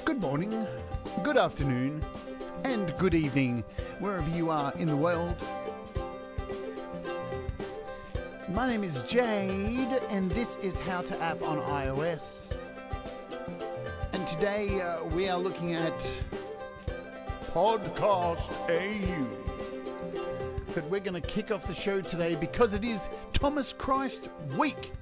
Good morning, good afternoon, and good evening, wherever you are in the world. My name is Jade, and this is How to App on iOS. And today we are looking at Podcast AU. But we're going to kick off the show today because it is Thomas Christ Week.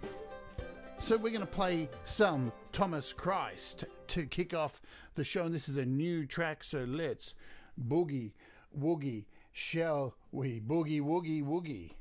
So we're going to play some Thomas Christ to kick off the show. And this is a new track, so let's boogie woogie, shall we? Boogie woogie woogie.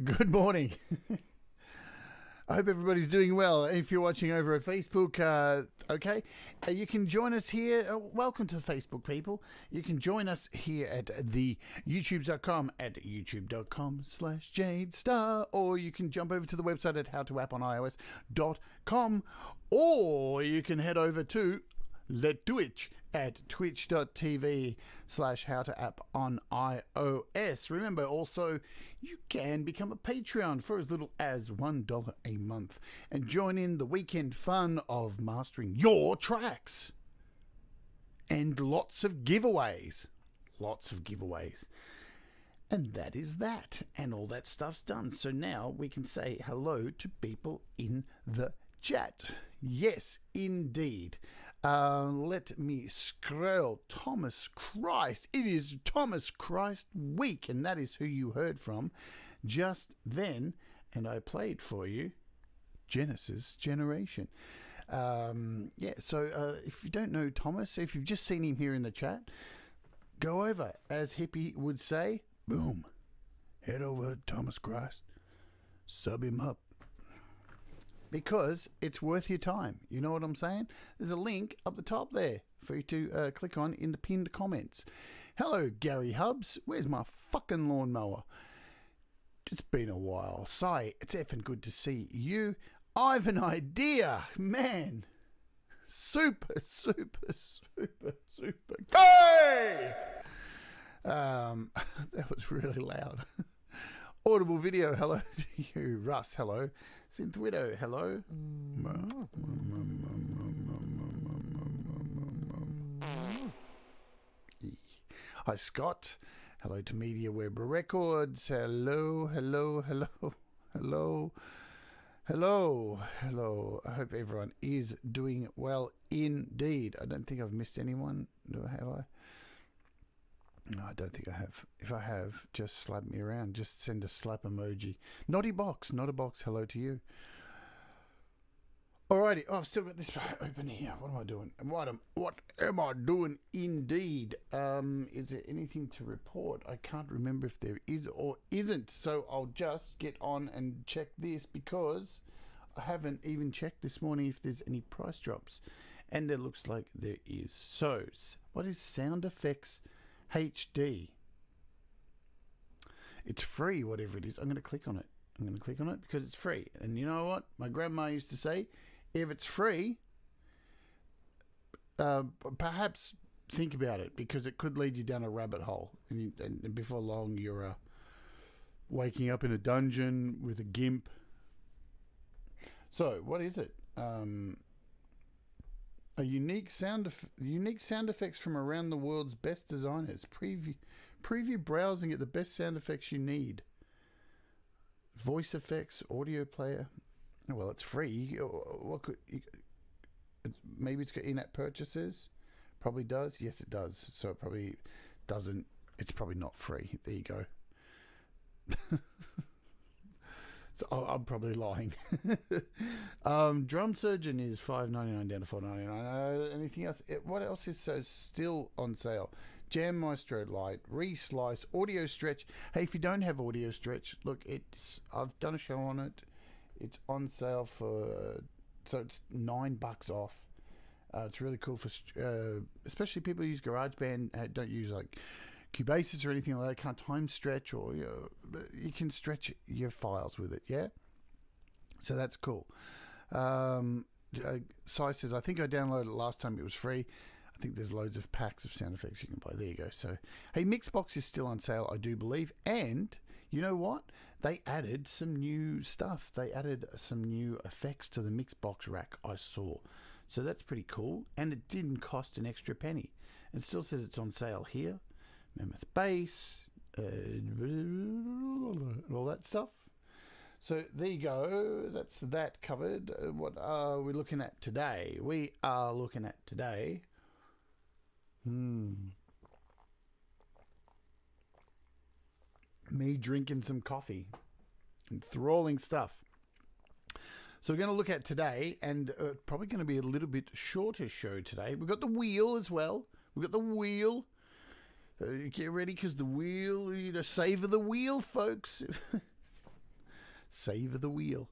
Good morning. I hope everybody's doing well. If you're watching over at Facebook, you can join us here. Welcome to the Facebook, people. You can join us here at the youtube.com at youtube.com/Jade Starr, or you can jump over to the website at howtoapponIOS.com, or you can head over to Let Twitch at twitch.tv/howtoapponIOS. Remember, also, you can become a Patreon for as little as $1 a month and join in the weekend fun of mastering your tracks. And lots of giveaways. Lots of giveaways. And that is that. And all that stuff's done. So now we can say hello to people in the chat. Yes, indeed. Let me scroll. Thomas Christ. It is Thomas Christ Week, and that is who you heard from just then. And I played for you Genesis Generation. Yeah, so if you don't know Thomas, if you've just seen him here in the chat, go over, as Hippie would say, boom, head over to Thomas Christ, sub him up. Because it's worth your time. You know what I'm saying? There's a link up the top there for you to click on in the pinned comments. Hello, Gary Hubs. Where's my fucking lawnmower? It's been a while. Sai, it's effing good to see you. I've an idea. Man. Super. Hey! That was really loud. Audible video, hello to you. Russ, hello. Synth Widow, hello. Hi, Scott. Hello to Media Web Records. Hello. I hope everyone is doing well indeed. I don't think I've missed anyone. Have I? No, I don't think I have. If I have, just slap me around. Just send a slap emoji. Naughty box, not a box. Hello to you. Alrighty. Oh, I've still got this open here. What am I doing? What am I doing indeed? Is there anything to report? I can't remember if there is or isn't. So I'll just get on and check this because I haven't even checked this morning if there's any price drops. And it looks like there is. So, what is Sound Effects HD? It's free, whatever it is. I'm going to click on it. I'm going to click on it because it's free. And you know what? My grandma used to say, if it's free, perhaps think about it because it could lead you down a rabbit hole. And before long, you're waking up in a dungeon with a gimp. So, what is it? A unique sound effects from around the world's best designers. Preview browsing at the best sound effects you need. Voice effects, audio player. Oh, well, it's free. Maybe it's got in-app purchases. Probably does. Yes, it does. So it probably doesn't. It's probably not free. There you go. So I'm probably lying. Drum Surgeon is $5.99 down to $4.99. Anything else? What else is still on sale? Jam Maestro Lite, Reslice, Audio Stretch. Hey, if you don't have Audio Stretch, look, I've done a show on it. It's on sale so it's $9 off. It's really cool for, especially people who use GarageBand, don't use like Cubasis or anything like that, can't time stretch or you can stretch your files with it, yeah? So that's cool. Sai says, I think I downloaded it last time, it was free. I think there's loads of packs of sound effects you can buy. There you go. So, hey, Mixbox is still on sale, I do believe. And you know what? They added some new stuff. They added some new effects to the Mixbox rack I saw. So that's pretty cool. And it didn't cost an extra penny. It still says it's on sale here. Mammoth Bass, all that stuff. So there you go. That's that covered. What are we looking at today? We are looking at today. Me drinking some coffee. Enthralling stuff. So we're going to look at today, and probably going to be a little bit shorter show today. We've got the wheel as well. We've got the wheel. Get ready because the wheel, savor the wheel, folks. Savor the wheel.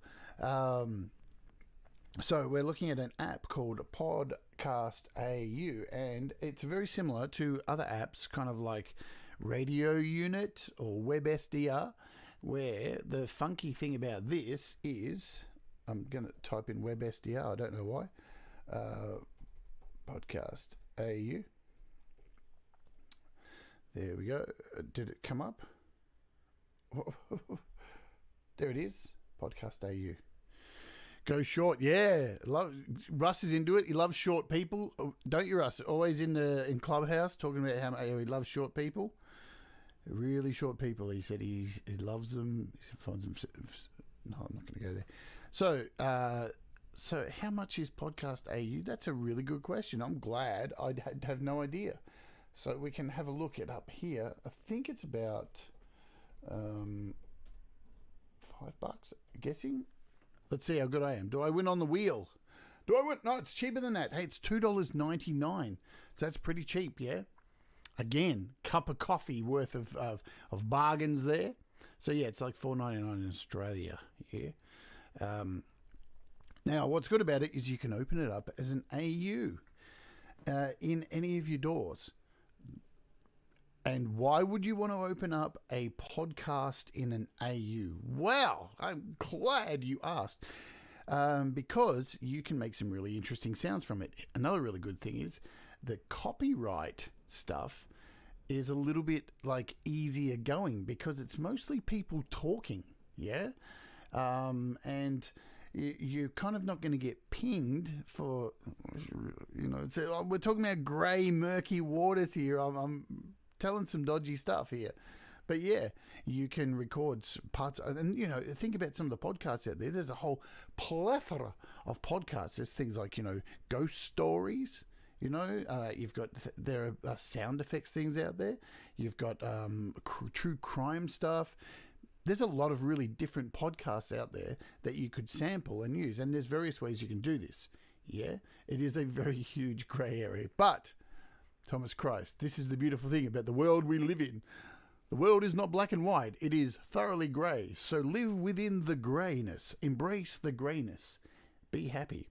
So we're looking at an app called Podcast AU, and it's very similar to other apps, kind of like Radio Unit or WebSDR, where the funky thing about this is, I'm going to type in WebSDR, I don't know why, Podcast AU. There we go. Did it come up? There it is. Podcast AU. Go short, yeah. Russ is into it. He loves short people, don't you, Russ? Always in Clubhouse talking about how he loves short people. Really short people. He said he loves them. He finds them. No, I'm not going to go there. So how much is Podcast AU? That's a really good question. I'm glad. I have no idea. So we can have a look it up here. I think it's about $5, I'm guessing. Let's see how good I am. Do I win on the wheel? Do I want? No, it's cheaper than that. Hey, it's $2.99. So that's pretty cheap, yeah? Again, cup of coffee worth of bargains there. So yeah, it's like $4.99 in Australia, yeah? Now, what's good about it is you can open it up as an AU in any of your doors. And why would you want to open up a podcast in an AU? Well, I'm glad you asked. Because you can make some really interesting sounds from it. Another really good thing is the copyright stuff is a little bit like easier going because it's mostly people talking, yeah? And you're kind of not going to get pinged for, we're talking about grey, murky waters here. I'm telling some dodgy stuff here. But yeah, you can record parts, and think about some of the podcasts out there. There's a whole plethora of podcasts. There's things like ghost stories. You've got there are sound effects things out there. You've got true crime stuff. There's a lot of really different podcasts out there that you could sample and use, and there's various ways you can do this. Yeah, it is a very huge grey area, but Thomas Christ, this is the beautiful thing about the world we live in. The world is not black and white. It is thoroughly grey. So live within the greyness. Embrace the greyness. Be happy.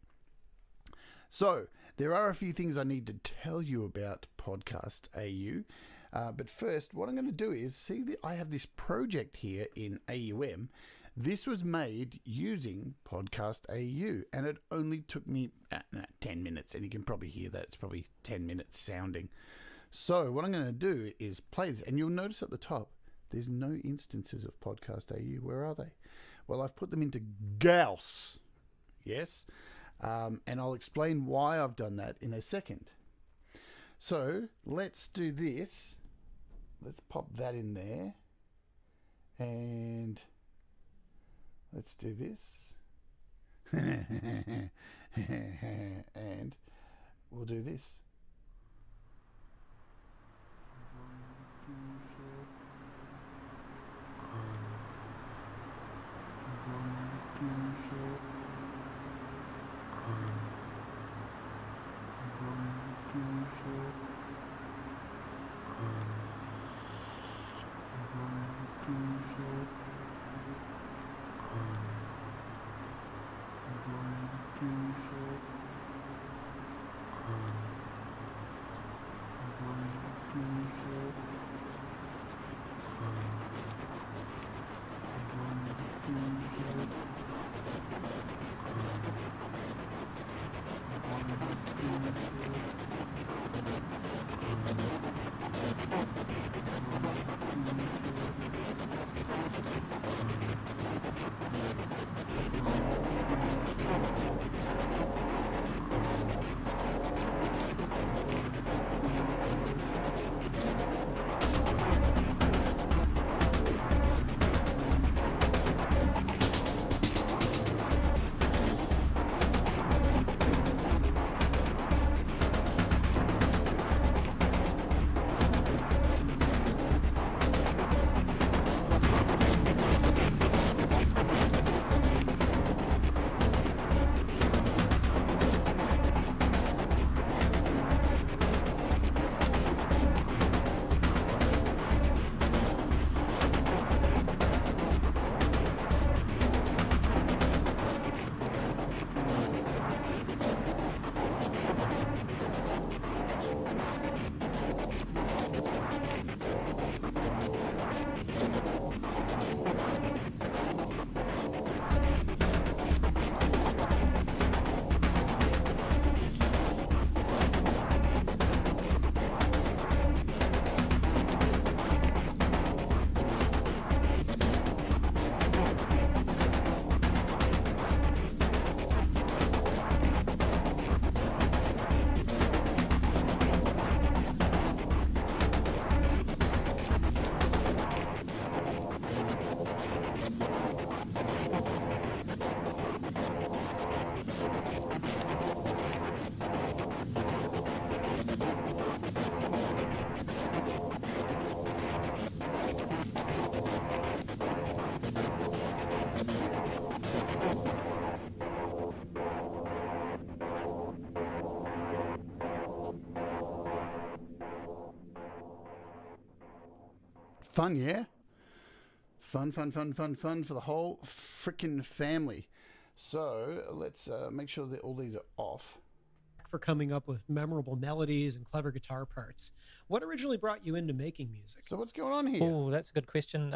So there are a few things I need to tell you about Podcast AU. But first, what I'm going to do is see that I have this project here in AUM. This was made using Podcast AU, and it only took me 10 minutes. And you can probably hear that. It's probably 10 minutes sounding. So what I'm going to do is play this, and you'll notice at the top, there's no instances of Podcast AU. Where are they? Well, I've put them into Gauss, yes, and I'll explain why I've done that in a second. So let's do this. Let's pop that in there, and let's do this, and we'll do this. Fun, yeah? Fun for the whole frickin' family. So let's make sure that all these are off. For coming up with memorable melodies and clever guitar parts. What originally brought you into making music? So what's going on here? Oh, that's a good question.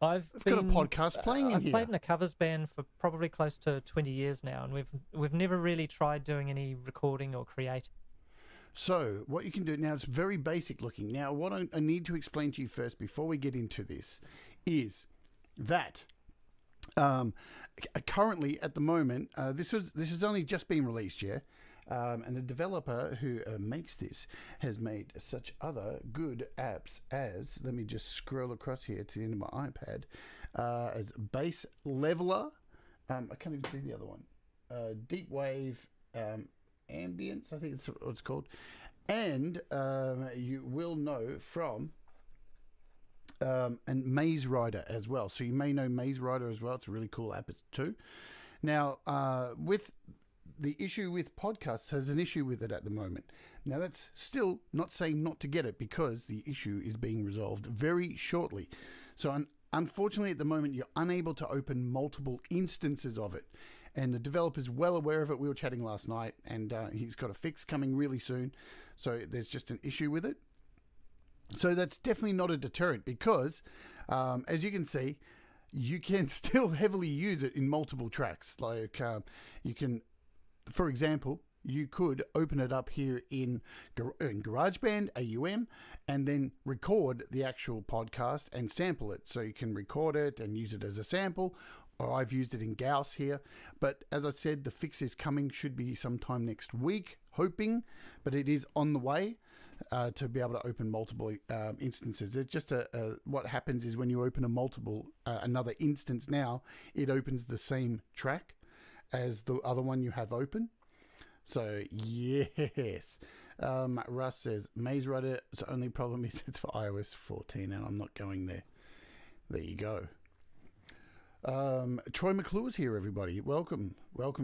I've got a podcast playing in I've here. played in a covers band for probably close to 20 years now, and we've never really tried doing any recording or creating. So what you can do now, it's very basic looking. Now, what I need to explain to you first before we get into this is that currently at the moment, this has only just been released, yeah? And the developer who makes this has made such other good apps as, let me just scroll across here to the end of my iPad, as Bass Leveler. I can't even see the other one. Deep Wave Ambience, I think it's what it's called. And you will know from and Maze Rider as well. So you may know Maze Rider as well. It's a really cool app too. Now, with the issue with podcasts, has an issue with it at the moment. Now, that's still not saying not to get it, because the issue is being resolved very shortly. So unfortunately, at the moment, you're unable to open multiple instances of it. And the developer's well aware of it. We were chatting last night, and he's got a fix coming really soon. So there's just an issue with it. So that's definitely not a deterrent, because as you can see, you can still heavily use it in multiple tracks. Like you can, for example, you could open it up here in GarageBand, AUM, and then record the actual podcast and sample it. So you can record it and use it as a sample, or I've used it in Gauss here. But as I said, the fix is coming, should be sometime next week, hoping, but it is on the way to be able to open multiple instances. It's just what happens is when you open another instance now, it opens the same track as the other one you have open. So yes, Russ says Maze Rider. The only problem is it's for iOS 14, and I'm not going there. There you go. Troy McClure's here, everybody. Welcome,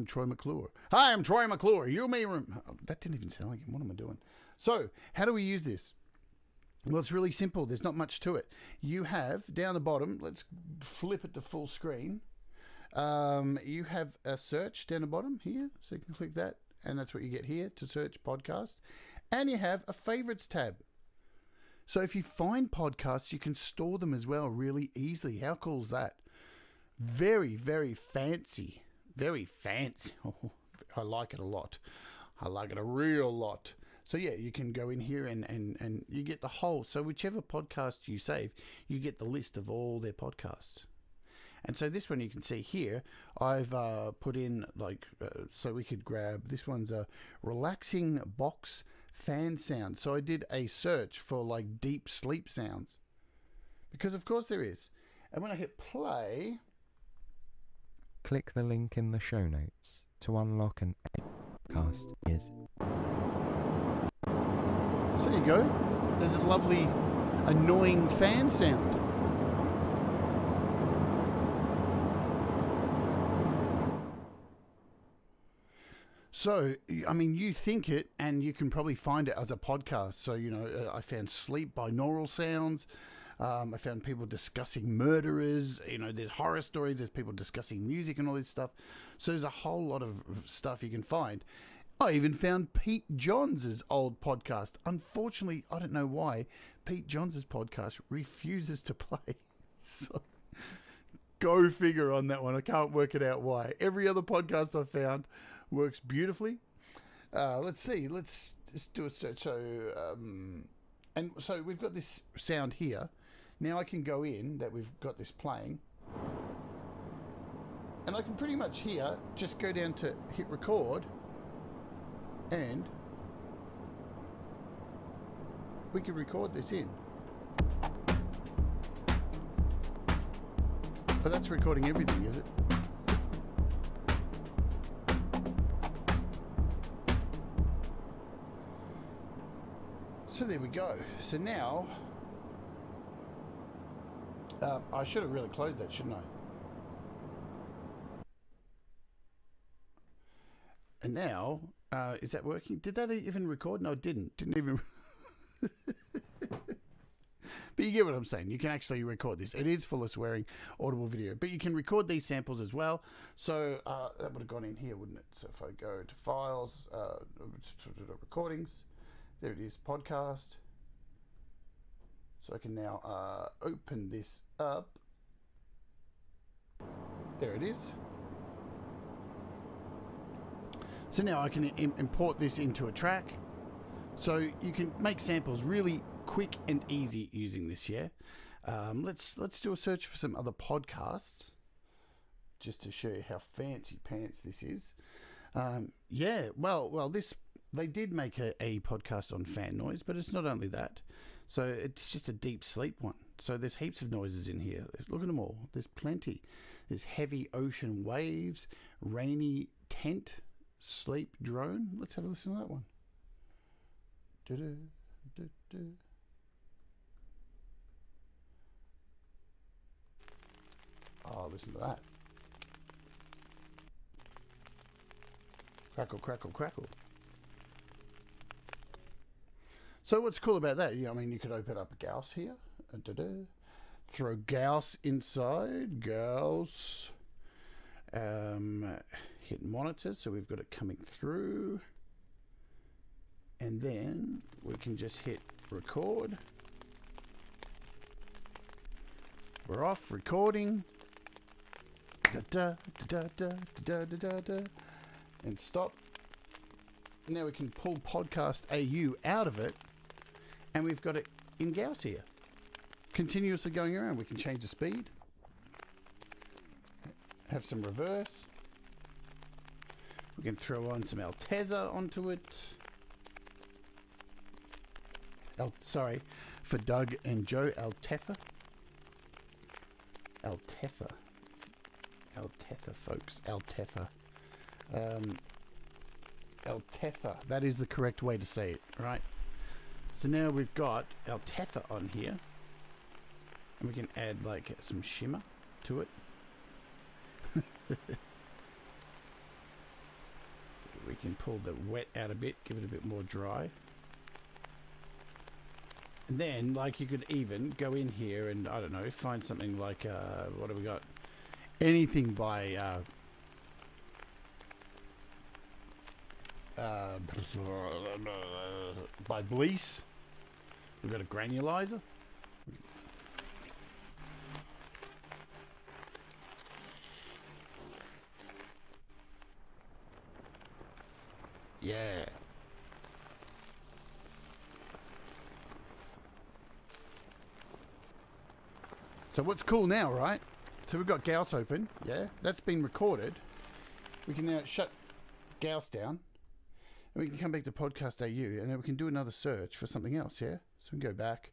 Troy McClure. Hi, I'm Troy McClure. You may that didn't even sound like him. What am I doing? So, how do we use this? Well, it's really simple. There's not much to it. You have down the bottom. Let's flip it to full screen. You have a search down the bottom here, so you can click that, and that's what you get here to search podcast. And you have a favorites tab. So if you find podcasts, you can store them as well really easily. How cool is that? Very, very fancy. Very fancy. Oh, I like it a lot. I like it a real lot. So yeah, you can go in here and you get the whole. So whichever podcast you save, you get the list of all their podcasts. And so this one you can see here, I've put in so we could grab, this one's a relaxing box fan sound. So I did a search for like deep sleep sounds, because of course there is. And when I hit play, click the link in the show notes to unlock an podcast is. So there you go. There's a lovely annoying fan sound. So, I mean, you think it, and you can probably find it as a podcast. So, I found sleep binaural sounds. I found people discussing murderers. There's horror stories. There's people discussing music and all this stuff. So there's a whole lot of stuff you can find. I even found Pete Johns' old podcast. Unfortunately, I don't know why, Pete Johns' podcast refuses to play. So, go figure on that one. I can't work it out why. Every other podcast I've found works beautifully. Let's see. Let's just do a search. So, and so we've got this sound here. Now I can go in that we've got this playing, and I can pretty much here just go down to hit record, and we can record this in. But that's recording everything, is it? So there we go. So now, I should have really closed that, shouldn't I? And now, is that working? Did that even record? No, it didn't. Didn't even. But you get what I'm saying. You can actually record this. It is full of swearing, audible video. But you can record these samples as well. So that would have gone in here, wouldn't it? So if I go to Files, Recordings, there it is, Podcast. So I can now open this up. There it is. So now I can import this into a track. So you can make samples really quick and easy using this, yeah? Let's do a search for some other podcasts, just to show you how fancy pants this is. Yeah, well, they did make a podcast on fan noise, but it's not only that. So it's just a deep sleep one. So there's heaps of noises in here. Look at them all. There's plenty. There's heavy ocean waves, rainy tent, sleep drone. Let's have a listen to that one. Oh, listen to that. Crackle, crackle, crackle. So what's cool about that? I mean, you could open up a Gauss here. Throw Gauss inside. Gauss. Hit monitor, so we've got it coming through. And then we can just hit record. We're off recording. And stop. Now we can pull podcast AU out of it, and we've got it in Gauss here, continuously going around. We can change the speed, have some reverse. We can throw on some Altezza onto it. Sorry, for Doug and Joe, Altezza. Altezza, folks. Altezza. Altezza. That is the correct way to say it, right? So now we've got Altezza on here, and we can add like some shimmer to it. We can pull the wet out a bit, give it a bit more dry. And then, like, you could even go in here and, I don't know, find something like, what have we got? Anything by, by Blease. We've got a granulizer. Yeah. So what's cool now, right? So we've got Gauss open, yeah? That's been recorded. We can now shut Gauss down, and we can come back to Podcast AU, and then we can do another search for something else, yeah? So we can go back.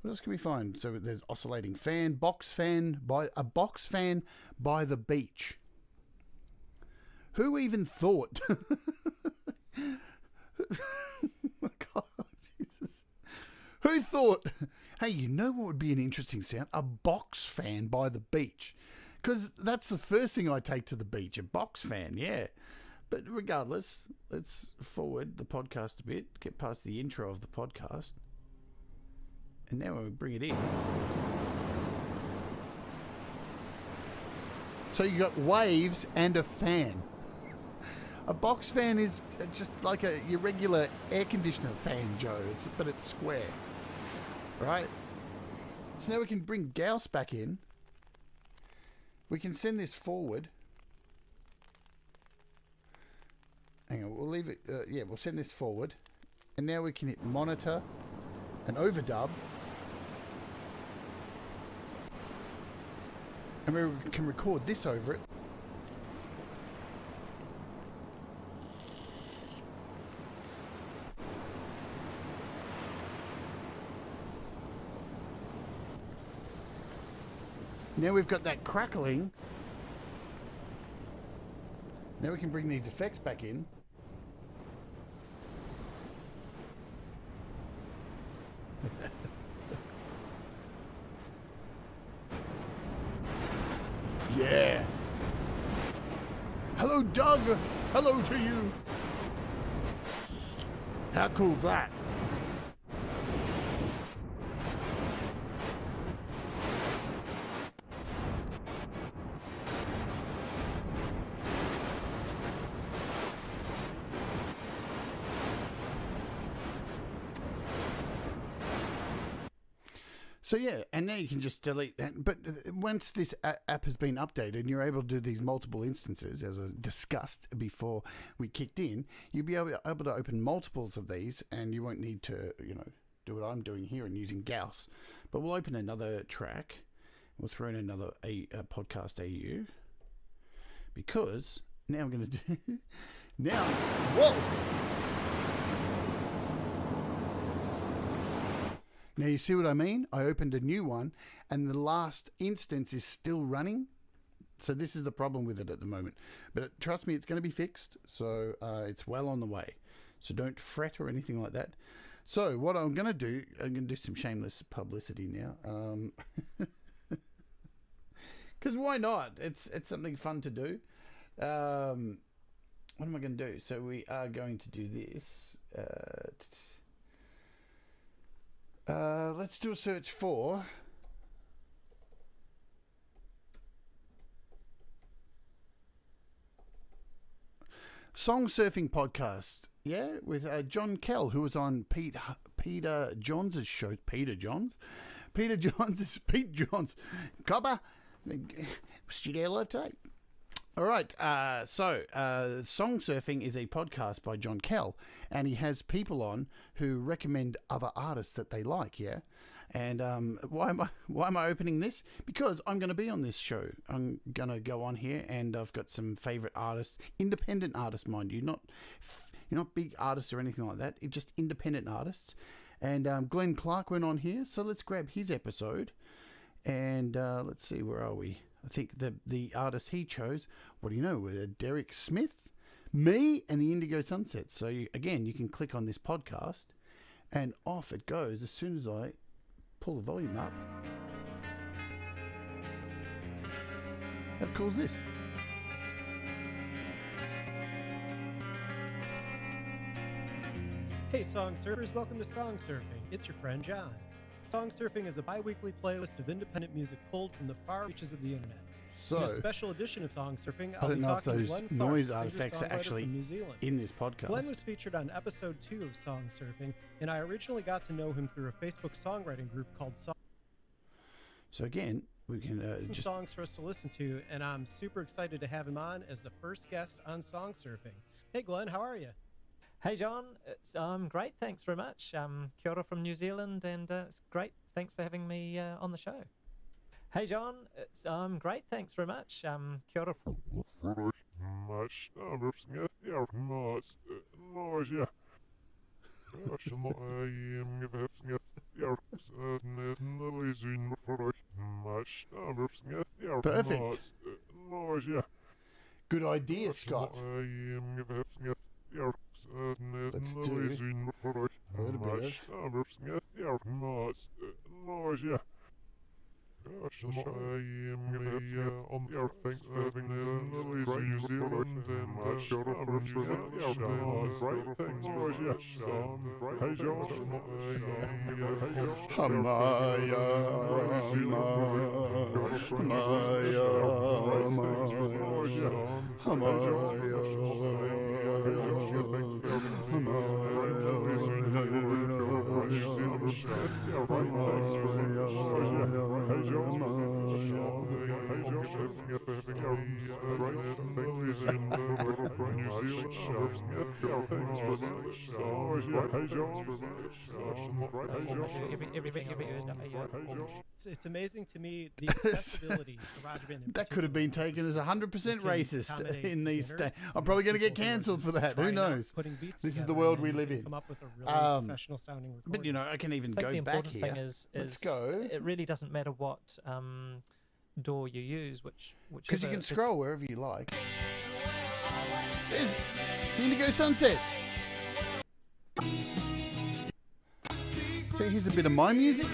What else can we find? So there's oscillating fan, box fan by the beach. Who even thought? Oh my God, Jesus. Who thought, hey, you know what would be an interesting sound? A box fan by the beach. Because that's the first thing I take to the beach, a box fan, yeah. But regardless, let's forward the podcast a bit, get past the intro of the podcast. And now we bring it in. So you got waves and a fan. A box fan is just like your regular air conditioner fan, Joe. But it's square, right? So now we can bring Gauss back in. We can send this forward. Hang on, we'll leave it. Yeah, we'll send this forward, and now we can hit monitor and overdub, and we can record this over it. Now we've got that crackling. Now we can bring these effects back in. Yeah. Hello, Doug. Hello to you. How cool is that? So yeah, and now you can just delete that. But once this app has been updated and you're able to do these multiple instances, as I discussed before we kicked in, you'll be able to open multiples of these, and you won't need to, do what I'm doing here and using Gauss. But we'll open another track. We'll throw in another podcast AU, because now I'm going to do now. Whoa! Now you see what I mean? I opened a new one and the last instance is still running. So this is the problem with it at the moment. But trust me, it's going to be fixed. So it's well on the way. So don't fret or anything like that. So what I'm going to do, I'm going to do some shameless publicity now. Because why not? It's something fun to do. What am I going to do? So we are going to do this. Let's do a search for Song Surfing Podcast, yeah, with John Kell, who was on Peter Johns' show. Pete Johns, Copper, Studio Live today. All right, so Song Surfing is a podcast by John Kell, and he has people on who recommend other artists that they like, yeah? And why am I opening this? Because I'm going to be on this show. I'm going to go on here, and I've got some favourite artists, independent artists, mind you, not big artists or anything like that, it's just independent artists. And Glenn Clark went on here, so let's grab his episode, and let's see, where are we? I think the artist he chose, what do you know, Derek Smith, me, and the Indigo Sunset. So you can click on this podcast, and off it goes as soon as I pull the volume up. How cool is this? Hey Song Surfers, welcome to Song Surfing. It's your friend John. Song Surfing is a bi-weekly playlist of independent music pulled from the far reaches of the internet. So, in a special edition of Song Surfing, I don't know if those Glenn noise Clark, artifacts are singer-songwriter actually from New Zealand. in this podcast. Glenn was featured on episode 2 of Song Surfing, and I originally got to know him through a Facebook songwriting group called Song. So again, we can some just songs for us to listen to, and I'm super excited to have him on as the first guest on Song Surfing. Hey Glenn, how are you? Hey John, I'm great, thanks very much. Kia ora from New Zealand, and it's great. Thanks for having me on the show. Hey John, I'm great, thanks very much. Kia ora. perfect. Good idea, Scott. Let's do a little bit of... Thanks for having New Zealand and Hey Josh, It's amazing to me the accessibility to GarageBand. That could have been taken as 100% racist in these days. I'm probably going to get cancelled for that. Who knows? This is the world we live in. Come up with a really professional sounding recording. But you know, I can even I think go the back important here. thing is Let's go. It really doesn't matter what DAW you use, Because you can scroll wherever you like. There's the Indigo Sunsets. So here's a bit of my music.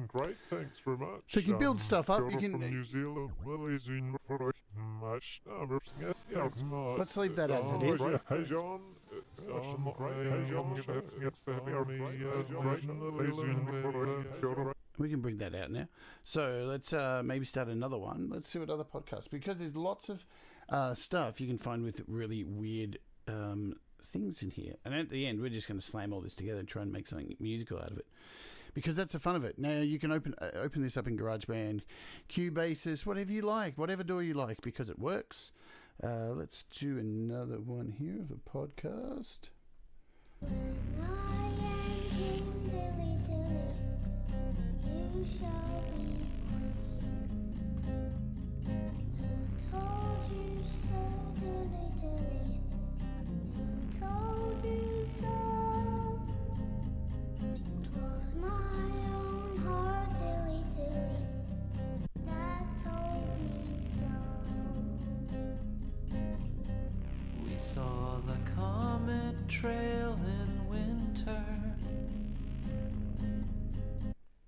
Great, thanks very much. So you can build stuff up. You From can. New Zealand. Well, is in for much. Let's leave that as it is. Hey, John. We can bring that out now. So let's maybe start another one. Let's see what other podcasts, because there's lots of stuff you can find with really weird things in here. And at the end, we're just going to slam all this together and try and make something musical out of it, because that's the fun of it. Now you can open this up in GarageBand, Cubasis, whatever you like, whatever DAW you like, because it works. Let's do another one here of a podcast. When I am King Dilly Dilly, you shall be queen. Who told you so, Dilly Dilly? Who told you so? 'Twas my own heart, Dilly Dilly, that told me so. We saw the comet trail in winter.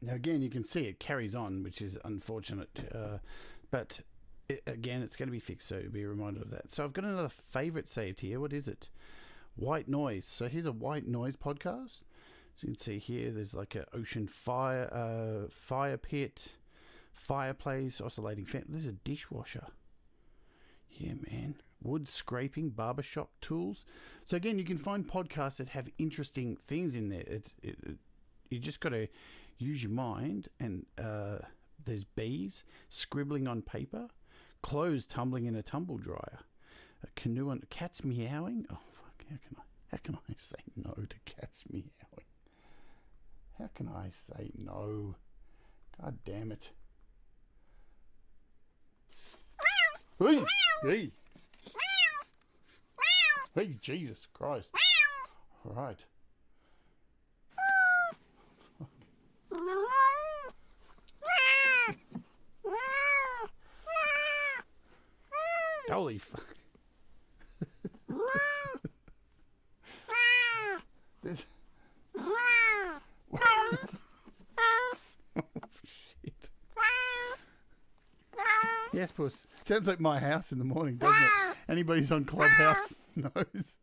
Now again, you can see it carries on, which is unfortunate, but again, it's going to be fixed, so be reminded of that. So I've got another favourite saved here. What is it? White Noise. So here's a white noise podcast. So you can see here, there's like an ocean fire, fire pit, fireplace, oscillating fan. There's a dishwasher. Yeah, man. Wood scraping, barbershop tools. So again, you can find podcasts that have interesting things in there. You just got to use your mind. And there's bees scribbling on paper, clothes tumbling in a tumble dryer, a canoe and cats meowing. Oh fuck! How can I say no to cats meowing? How can I say no? God damn it! Hey! Hey! Hey, Jesus Christ. All right. Holy fuck. This. Shit. Yes, puss. Sounds like my house in the morning, doesn't it? Anybody's on Clubhouse knows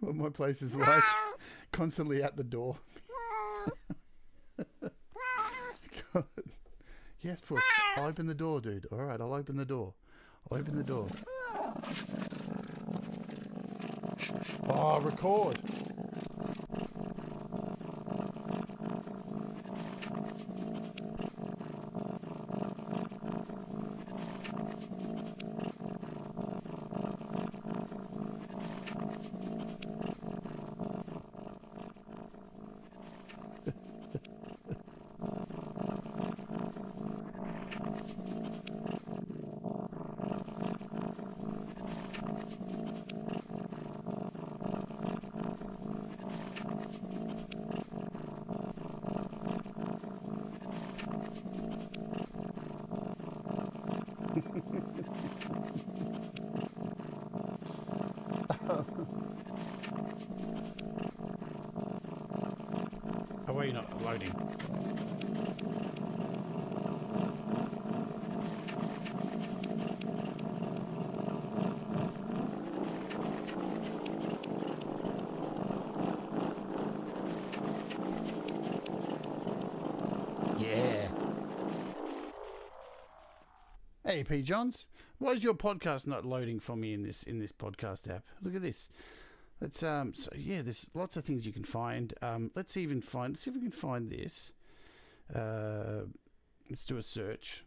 what my place is like. Constantly at the door. God. Yes, puss. I'll open the door, dude. All right, I'll open the door. I'll open the door. Oh, record. Oh, wait, you're not loading. Yeah. Hey, P. Johns, why is your podcast not loading for me in this podcast app? Look at this. Let's so yeah, there's lots of things you can find. Let's see if we can find this. Let's do a search.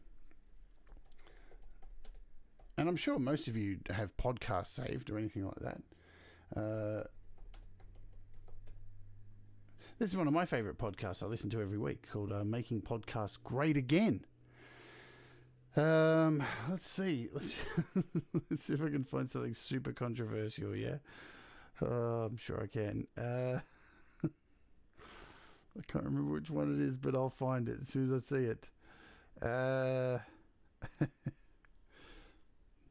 And I'm sure most of you have podcasts saved or anything like that. This is one of my favorite podcasts I listen to every week, called Making Podcasts Great Again. Let's see. Let's see if I can find something super controversial, yeah? I'm sure I can. I can't remember which one it is, but I'll find it as soon as I see it. La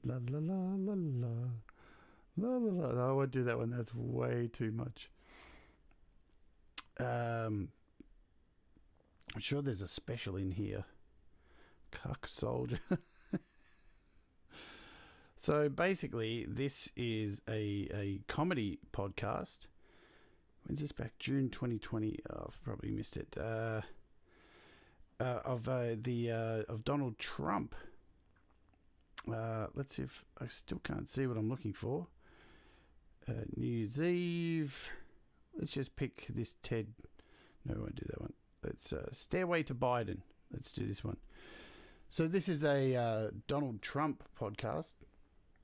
la la la la. La la la. No, I won't do that one. That's way too much. I'm sure there's a special in here. Cuck soldier. So basically, this is a comedy podcast. When's this back? June 2020. Oh, I've probably missed it. Of Donald Trump. Let's see if I still can't see what I'm looking for. New Year's Eve. Let's just pick this Ted. No, I won't do that one. Let's Stairway to Biden. Let's do this one. So this is a Donald Trump podcast,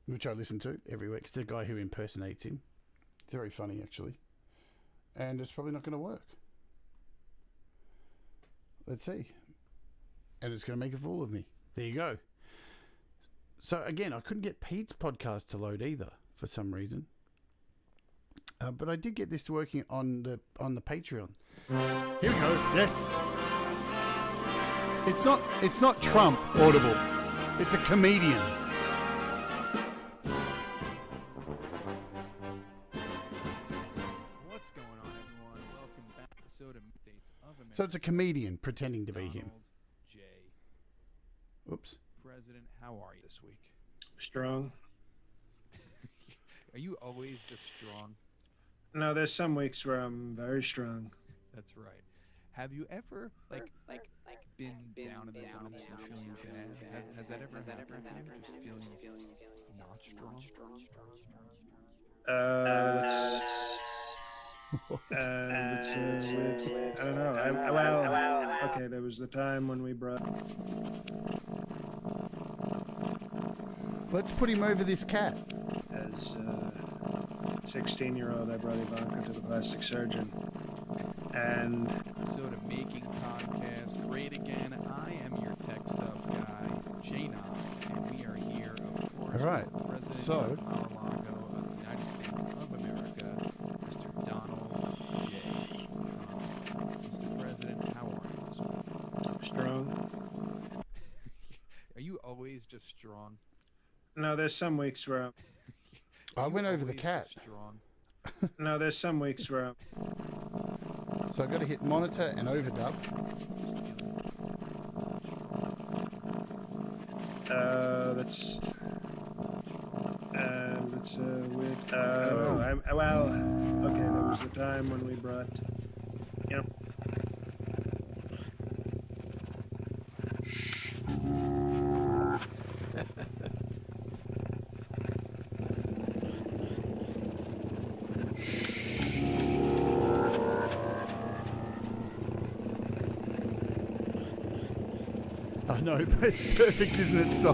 which I listen to every week. It's the guy who impersonates him. It's very funny, actually. And it's probably not going to work. Let's see. And it's going to make a fool of me. There you go. So, again, I couldn't get Pete's podcast to load either, for some reason. But I did get this working on the Patreon. Here we go. Yes. It's not Trump Audible. It's a comedian. What's going on, everyone? Welcome back to Soda Updates of America. So it's a comedian pretending to be him. Jade. Oops. President, how are you this week? Strong. Are you always just strong? No, there's some weeks where I'm very strong. That's right. Have you ever been down in the dumps and feeling bad? Has that ever happened to you? Just feeling not strong? I don't know. Okay, there was the time when we brought... Let's put him over this cat. As 16-year-old, I brought Ivanka to the plastic surgeon. And... Soda Making Podcast, great again. I am your tech stuff guy, Jade, and we are here, of course, all right. with President So... of Mar-a-Lago of the United States of America, Mr. Donald J. Trump. Mr. President, how are you this week? Strong. Are you always just strong? No, there's some weeks where I went over the cat. Strong? No, there's some weeks where So I've got to hit monitor and overdub. That's weird. I don't know. Okay, there was the time when we brought, I know, but it's perfect, isn't it, Si?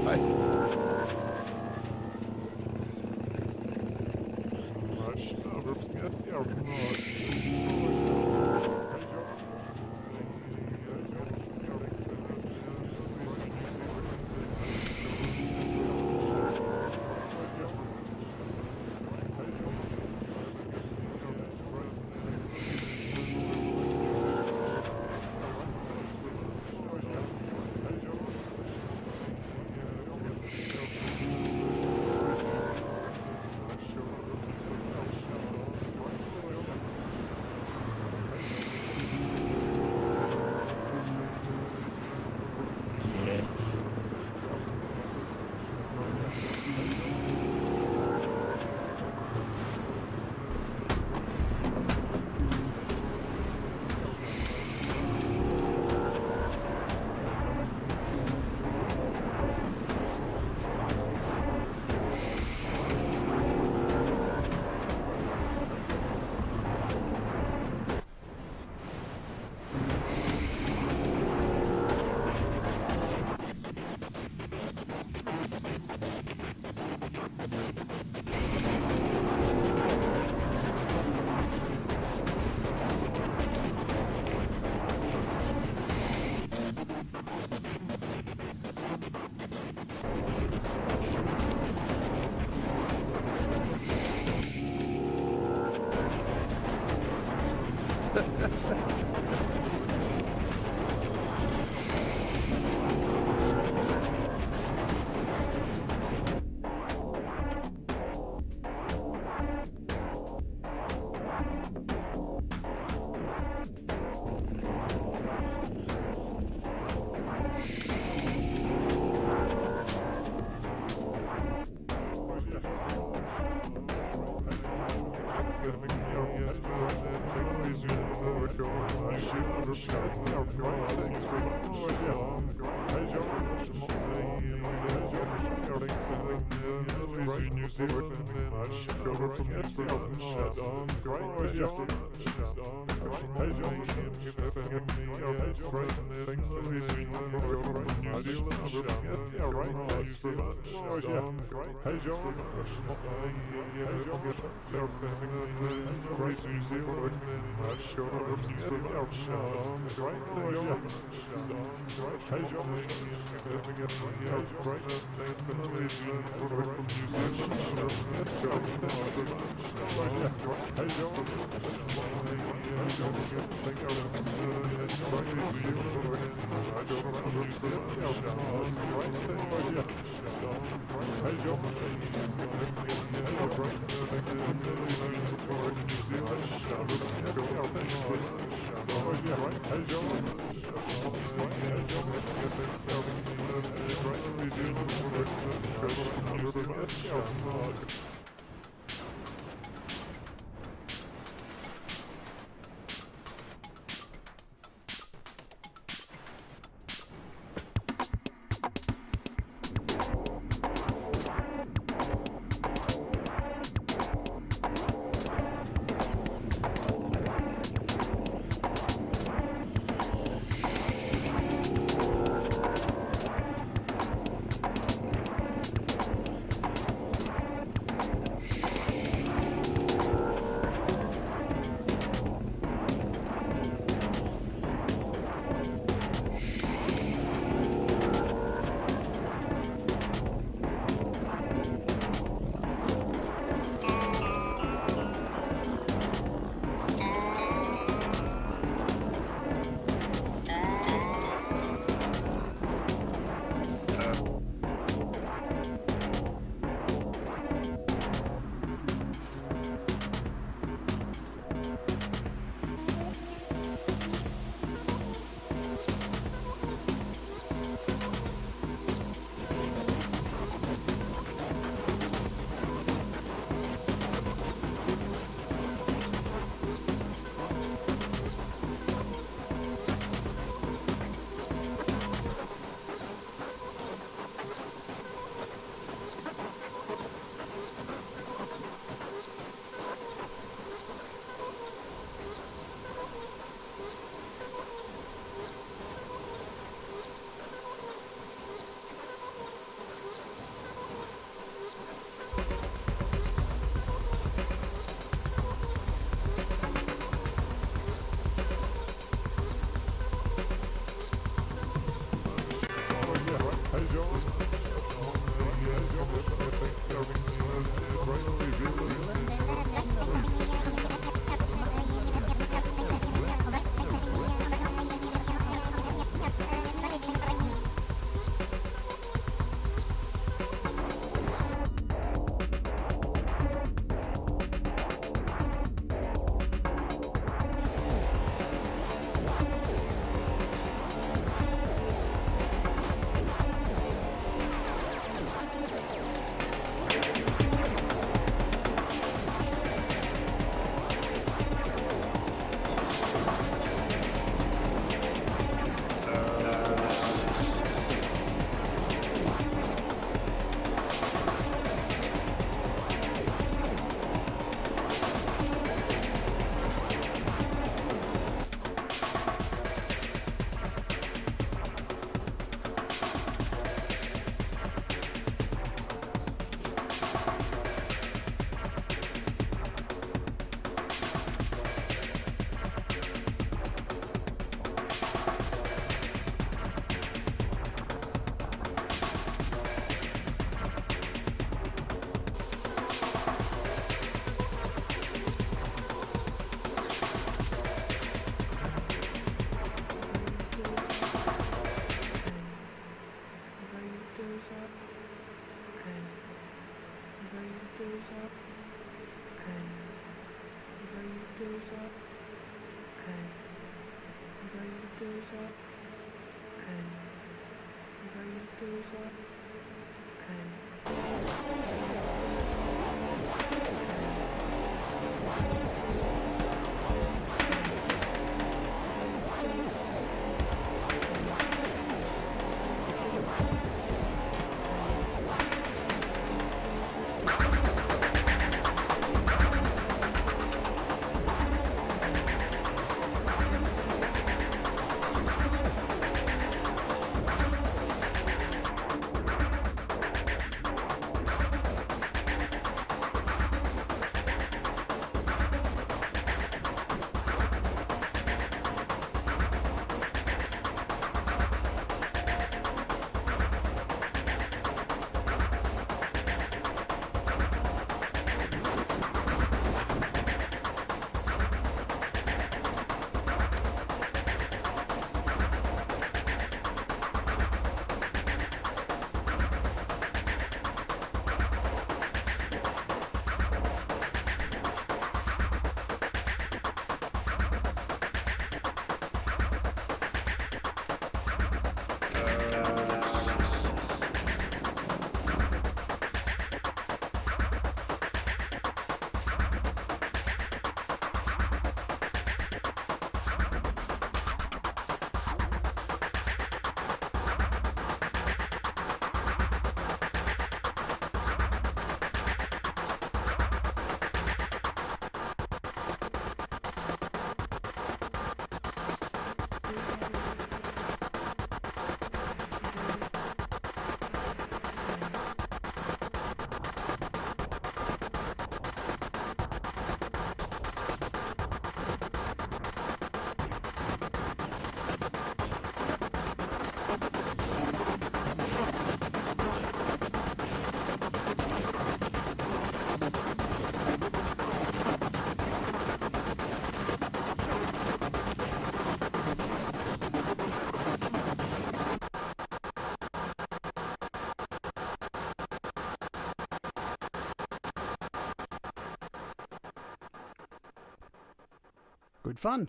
Good fun.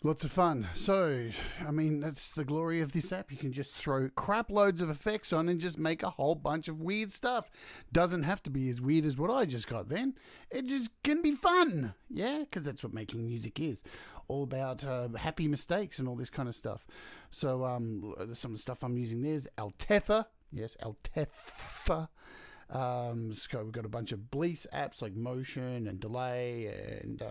Lots of fun. So, I mean, that's the glory of this app. You can just throw crap loads of effects on and just make a whole bunch of weird stuff. Doesn't have to be as weird as what I just got then. It just can be fun. Yeah, because that's what making music is. All about happy mistakes and all this kind of stuff. So, some of the stuff I'm using there is Altetha. Yes, Altetha. So we've got a bunch of Bleach apps like Motion and Delay and...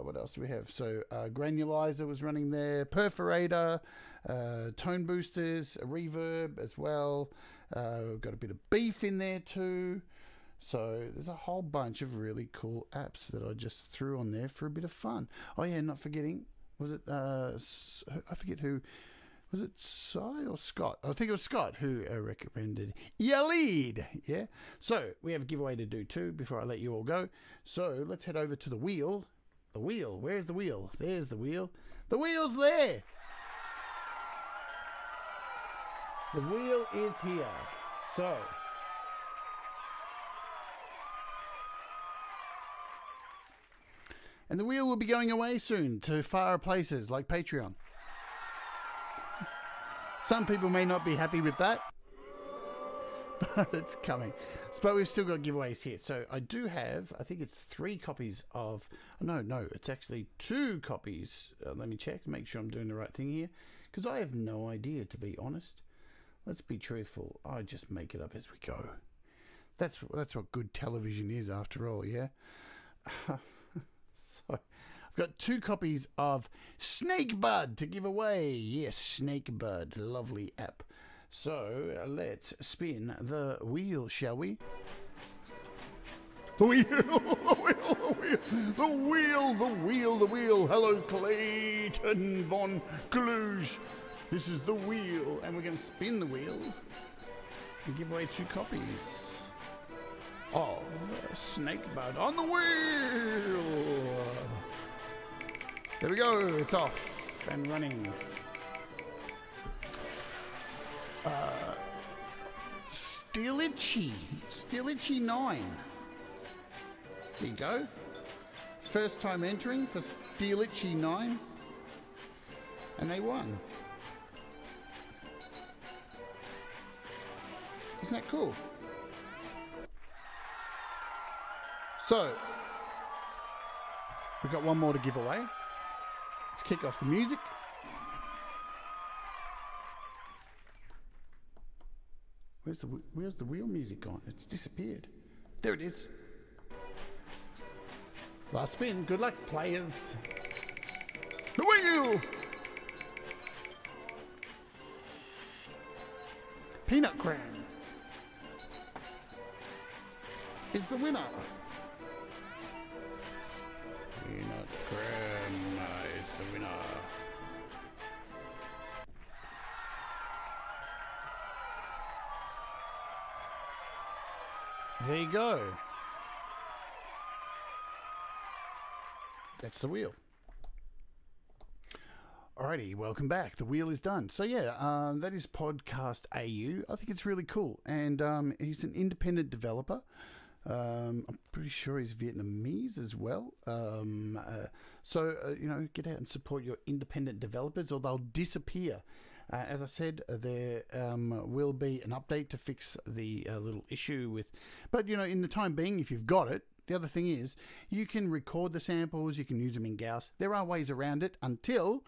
what else do we have? So Granulizer was running there, Perforator, Tone Boosters, a Reverb as well. We've got a bit of Beef in there too. So there's a whole bunch of really cool apps that I just threw on there for a bit of fun. Oh yeah, not forgetting, was it, I forget who, was it Cy or Scott? I think it was Scott who recommended Lead. Yeah. So we have a giveaway to do too before I let you all go. So let's head over to the wheel. The wheel. Where's the wheel? There's the wheel. The wheel's there. The wheel is here. So. And the wheel will be going away soon to far places like Patreon. Some people may not be happy with that. But it's coming. But we've still got giveaways here. So I do have, I think it's 3 copies of... No, it's actually 2 copies. Let me check, make sure I'm doing the right thing here. Because I have no idea, to be honest. Let's be truthful. I just make it up as we go. That's what good television is, after all, yeah? So I've got 2 copies of SnakeBud to give away. Yes, SnakeBud. Lovely app. So, let's spin the wheel, shall we? The wheel, the wheel. Hello, Clayton von Kluge. This is the wheel, and we're going to spin the wheel and give away 2 copies of SnakeBud on the wheel. There we go, it's off and running. Steelichy 9. There you go. first time entering for Steelitchy 9, and they won. Isn't that cool? So, we've got one more to give away. Let's kick off the music. Where's the wheel music gone? It's disappeared. There it is. Last spin. Good luck, players. The wheel! Peanut Cram is the winner. Peanut Cram is the winner. There you go. That's the wheel. Alrighty, welcome back. The wheel is done. So yeah, that is Podcast AU. I think it's really cool, and he's an independent developer. I'm pretty sure he's Vietnamese as well. So you know, get out and support your independent developers, or they'll disappear. As I said, there will be an update to fix the little issue with... But, you know, in the time being, if you've got it, the other thing is you can record the samples, you can use them in Gauss. There are ways around it until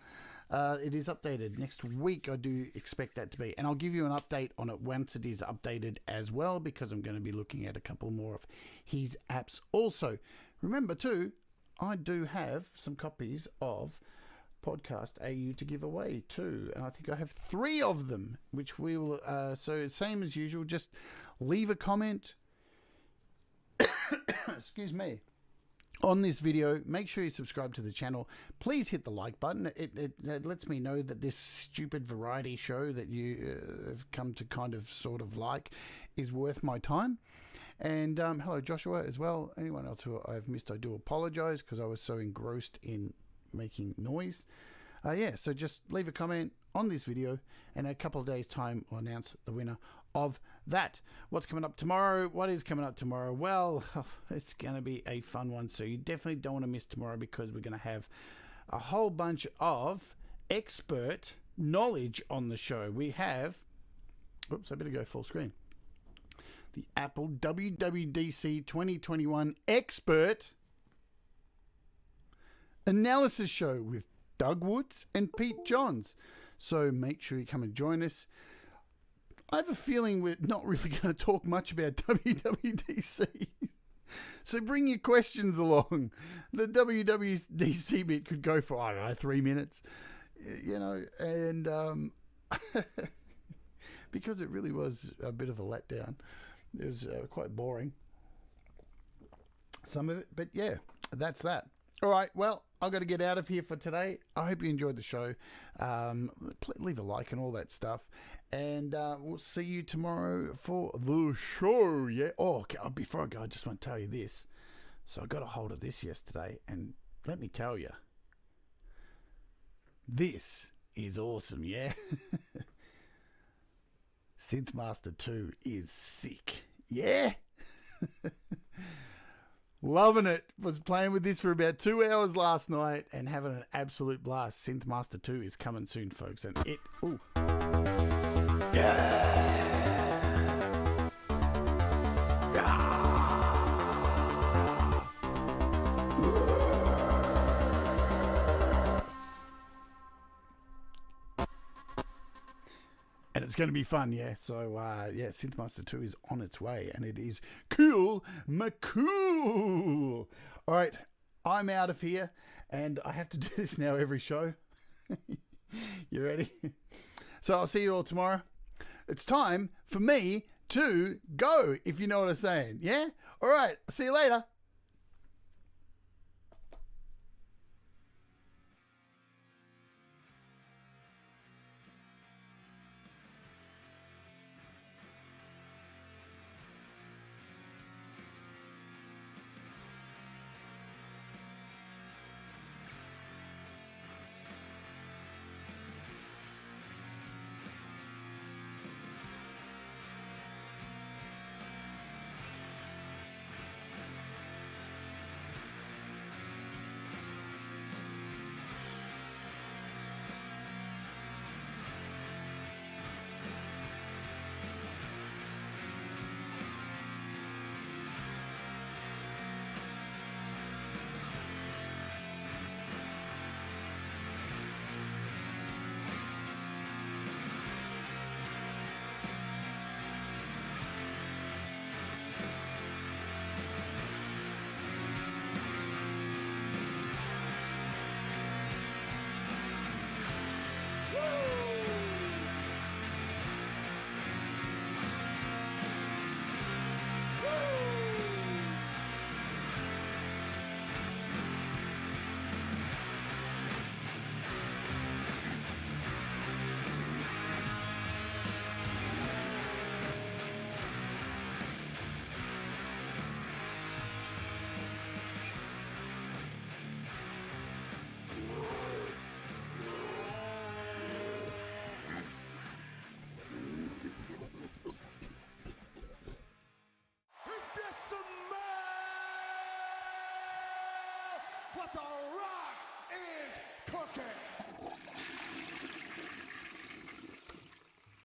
it is updated. Next week, I do expect that to be. And I'll give you an update on it once it is updated as well, because I'm going to be looking at a couple more of his apps also. Remember, too, I do have some copies of Podcast AU to give away too, and I think I have 3 of them, which we will so same as usual, just leave a comment excuse me, on this video. Make sure you subscribe to the channel. Please hit the like button. It lets me know that this stupid variety show that you have come to kind of sort of like is worth my time. And hello Joshua as well. Anyone else who I've missed, I do apologize because I was so engrossed in making noise. Yeah, so just leave a comment on this video, and in a couple of days time we'll announce the winner of that. What's coming up tomorrow? What is coming up tomorrow? Well, it's going to be a fun one, so you definitely don't want to miss tomorrow, because we're going to have a whole bunch of expert knowledge on the show. We have, oops, I better go full screen, the Apple WWDC 2021 expert analysis show with Doug Woods and Pete Johns. So make sure you come and join us. I have a feeling we're not really going to talk much about WWDC. So bring your questions along. The WWDC bit could go for, I don't know, 3 minutes. You know, and because it really was a bit of a letdown. It was quite boring, some of it. But yeah, that's that. All right, well, I've got to get out of here for today. I hope you enjoyed the show. Leave a like and all that stuff. And we'll see you tomorrow for the show, yeah? Oh, before I go, I just want to tell you this. So I got a hold of this yesterday, and let me tell you, this is awesome, yeah? Synthmaster 2 is sick, yeah? Loving it. Was playing with this for about 2 hours last night and having an absolute blast. Synthmaster 2 is coming soon, folks. And it... Ooh. And it's going to be fun, yeah. So, yeah, Synthmaster 2 is on its way, and it is cool, McCool. All right, I'm out of here, and I have to do this now every show. You ready? So I'll see you all tomorrow. It's time for me to go, if you know what I'm saying, yeah? All right, see you later. Book it!